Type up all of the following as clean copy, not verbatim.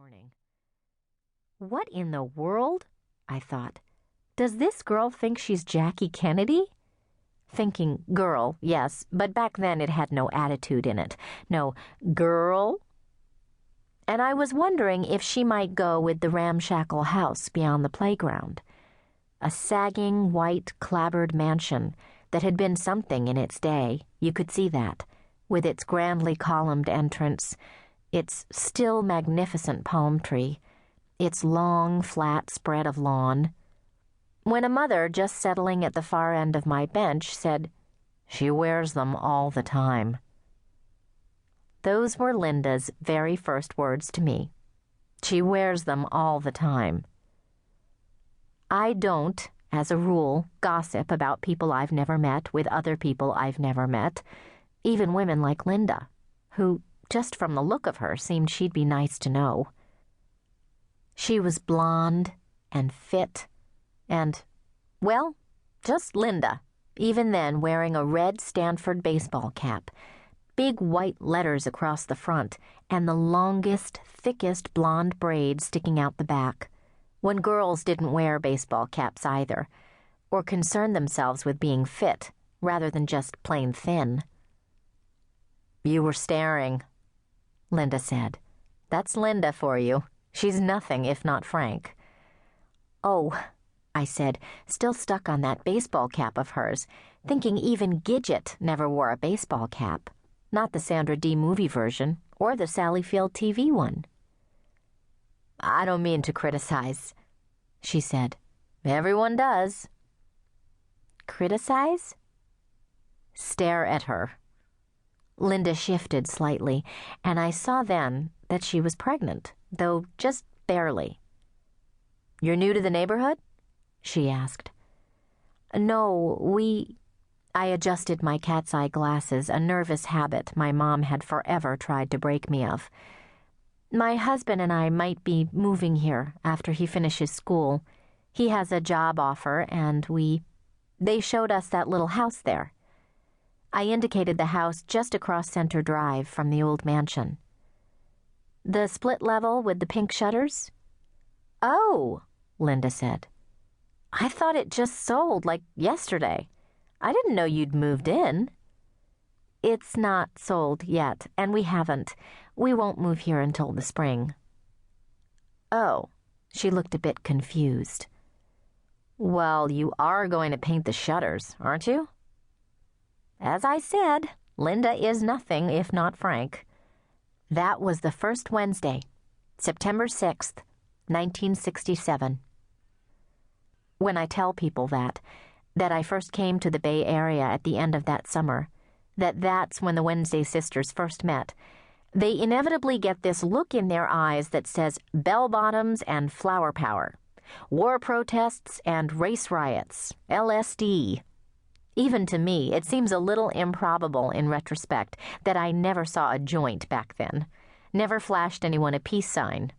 morning. What in the world? I thought. Does this girl think she's Jackie Kennedy? Thinking girl, yes, but back then it had no attitude in it. No, girl? And I was wondering if she might go with the ramshackle house beyond the playground. A sagging, white, clapboard mansion that had been something in its day, you could see that, with its grandly columned entrance, its still magnificent palm tree, its long, flat spread of lawn. When a mother just settling at the far end of my bench said, "She wears them all the time." Those were Linda's very first words to me. She wears them all the time. I don't, as a rule, gossip about people I've never met with other people I've never met, even women like Linda, who, just from the look of her, seemed she'd be nice to know. She was blonde and fit and, well, just Linda, even then wearing a red Stanford baseball cap, big white letters across the front, and the longest, thickest blonde braid sticking out the back, when girls didn't wear baseball caps either, or concerned themselves with being fit rather than just plain thin. "You were staring," Linda said. "That's Linda for you. She's nothing if not frank." "Oh," I said, still stuck on that baseball cap of hers, thinking even Gidget never wore a baseball cap, not the Sandra Dee movie version or the Sally Field TV one. "I don't mean to criticize," she said. "Everyone does." "Criticize?" "Stare at her." Linda shifted slightly, and I saw then that she was pregnant, though just barely. "You're new to the neighborhood?" she asked. "No, I adjusted my cat's eye glasses, a nervous habit my mom had forever tried to break me of. "My husband and I might be moving here after he finishes school. He has a job offer, and they showed us that little house there." I indicated the house just across Center Drive from the old mansion. "The split level with the pink shutters?" "Oh," Linda said. "I thought it just sold like yesterday. I didn't know you'd moved in." "It's not sold yet, and we haven't. We won't move here until the spring." "Oh," she looked a bit confused. "Well, you are going to paint the shutters, aren't you?" As I said, Linda is nothing if not frank. That was the first Wednesday, September 6th, 1967. When I tell people that I first came to the Bay Area at the end of that summer, that's when the Wednesday sisters first met, they inevitably get this look in their eyes that says bell-bottoms and flower power, war protests and race riots, LSD. Even to me, it seems a little improbable in retrospect that I never saw a joint back then, never flashed anyone a peace sign.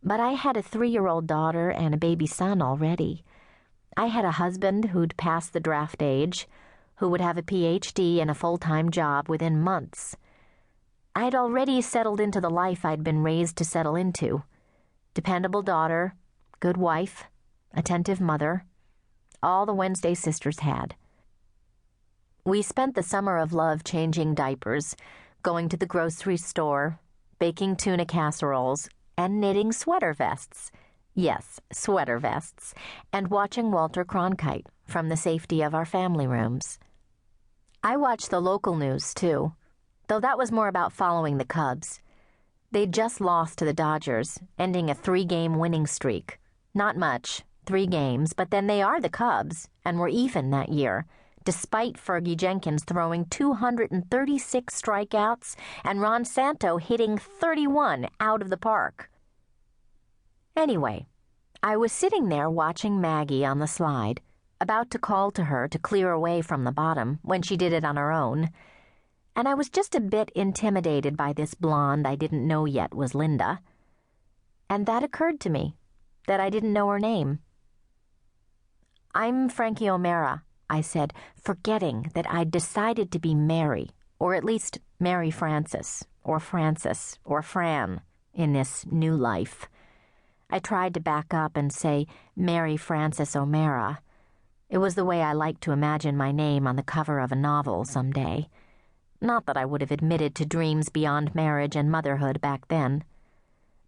But I had a 3-year-old daughter and a baby son already. I had a husband who'd passed the draft age, who would have a PhD and a full-time job within months. I'd already settled into the life I'd been raised to settle into. Dependable daughter, good wife, attentive mother, all the Wednesday sisters had. We spent the summer of love changing diapers, going to the grocery store, baking tuna casseroles, and knitting sweater vests. Yes, sweater vests, and watching Walter Cronkite from the safety of our family rooms. I watched the local news, too, though that was more about following the Cubs. They'd just lost to the Dodgers, ending a 3-game winning streak. Not much, 3 games, but then they are the Cubs, and were even that year, despite Fergie Jenkins throwing 236 strikeouts and Ron Santo hitting 31 out of the park. Anyway, I was sitting there watching Maggie on the slide, about to call to her to clear away from the bottom when she did it on her own, and I was just a bit intimidated by this blonde I didn't know yet was Linda. And that occurred to me, that I didn't know her name. "I'm Frankie O'Mara," I said, forgetting that I'd decided to be Mary, or at least Mary Frances, or Fran, in this new life. I tried to back up and say Mary Frances O'Mara. It was the way I liked to imagine my name on the cover of a novel someday. Not that I would have admitted to dreams beyond marriage and motherhood back then.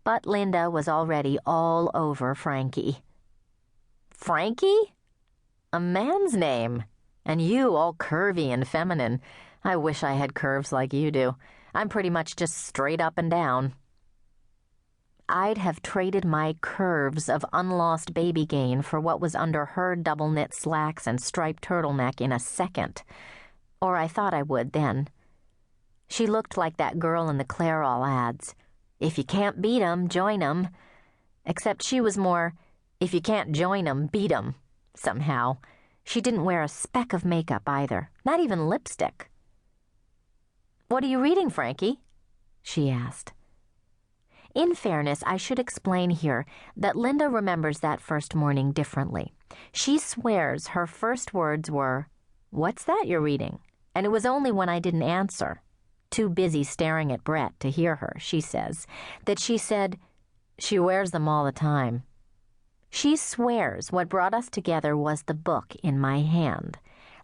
But Linda was already all over Frankie. Frankie? A man's name. And you all curvy and feminine. I wish I had curves like you do. I'm pretty much just straight up and down. I'd have traded my curves of unlost baby gain for what was under her double-knit slacks and striped turtleneck in a second. Or I thought I would then. She looked like that girl in the Clairol ads. If you can't beat 'em, join 'em. Except she was more, if you can't join 'em, beat 'em, somehow. She didn't wear a speck of makeup either, not even lipstick. "What are you reading, Frankie?" she asked. In fairness, I should explain here that Linda remembers that first morning differently. She swears her first words were, "What's that you're reading?" And it was only when I didn't answer, too busy staring at Brett to hear her, she says, that she said, "She wears them all the time." She swears what brought us together was the book in my hand.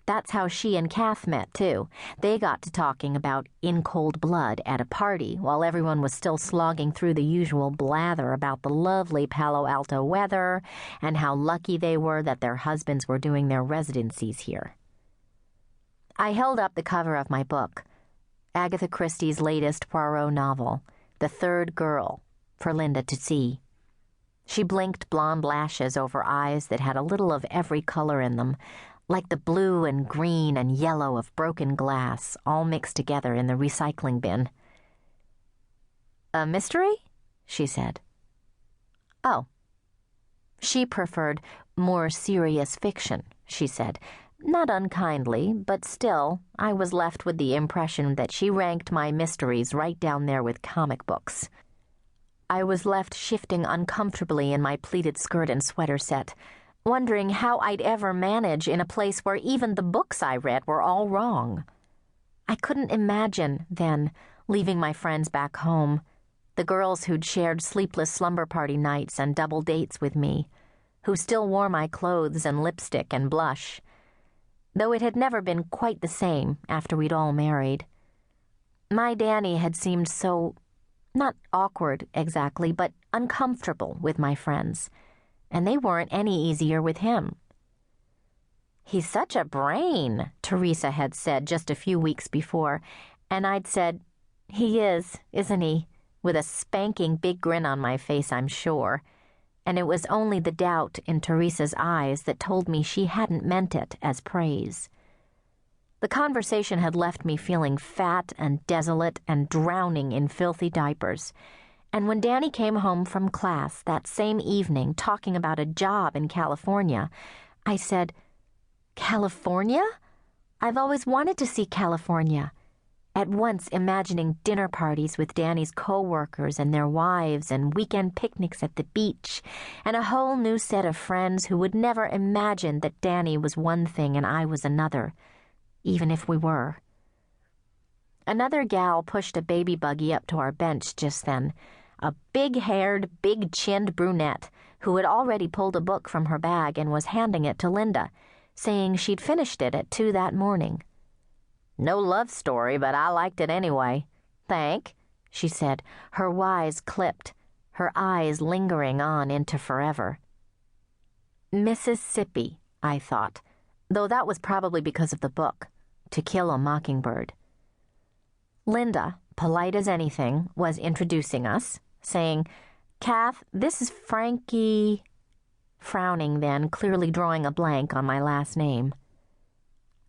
That's how she and Kath met, too. They got to talking about In Cold Blood at a party while everyone was still slogging through the usual blather about the lovely Palo Alto weather and how lucky they were that their husbands were doing their residencies here. I held up the cover of my book, Agatha Christie's latest Poirot novel, The Third Girl, for Linda to see. She blinked blonde lashes over eyes that had a little of every color in them, like the blue and green and yellow of broken glass, all mixed together in the recycling bin. "A mystery?" she said. "Oh." She preferred more serious fiction, she said. Not unkindly, but still, I was left with the impression that she ranked my mysteries right down there with comic books. I was left shifting uncomfortably in my pleated skirt and sweater set, wondering how I'd ever manage in a place where even the books I read were all wrong. I couldn't imagine, then, leaving my friends back home, the girls who'd shared sleepless slumber party nights and double dates with me, who still wore my clothes and lipstick and blush, though it had never been quite the same after we'd all married. My Danny had seemed so, not awkward exactly, but uncomfortable with my friends, and they weren't any easier with him. "He's such a brain," Teresa had said just a few weeks before, and I'd said, "He is, isn't he?" with a spanking big grin on my face, I'm sure, and it was only the doubt in Teresa's eyes that told me she hadn't meant it as praise. The conversation had left me feeling fat and desolate and drowning in filthy diapers. And when Danny came home from class that same evening talking about a job in California, I said, "California? I've always wanted to see California," at once imagining dinner parties with Danny's co-workers and their wives and weekend picnics at the beach and a whole new set of friends who would never imagine that Danny was one thing and I was another, even if we were. Another gal pushed a baby buggy up to our bench just then, a big-haired, big-chinned brunette who had already pulled a book from her bag and was handing it to Linda, saying she'd finished it at 2 that morning. "No love story, but I liked it anyway. Thank," she said, her Y's clipped, her eyes lingering on into forever. Mississippi, I thought, though that was probably because of the book, To Kill a Mockingbird. Linda, polite as anything, was introducing us, saying, "Kath, this is Frankie," frowning then, clearly drawing a blank on my last name.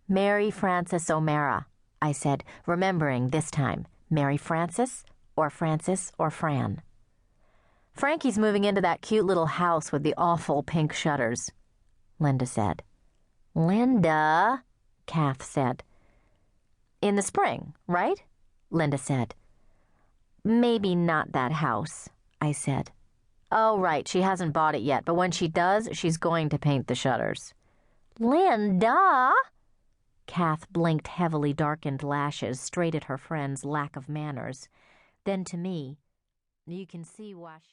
"Mary Frances O'Mara," I said, remembering this time, Mary Frances or Fran. "Frankie's moving into that cute little house with the awful pink shutters," Linda said. "Linda," Kath said. "In the spring, right?" Linda said. "Maybe not that house," I said. "Oh, right, she hasn't bought it yet, but when she does, she's going to paint the shutters." "Linda!" Kath blinked heavily darkened lashes straight at her friend's lack of manners. Then to me, You can see why she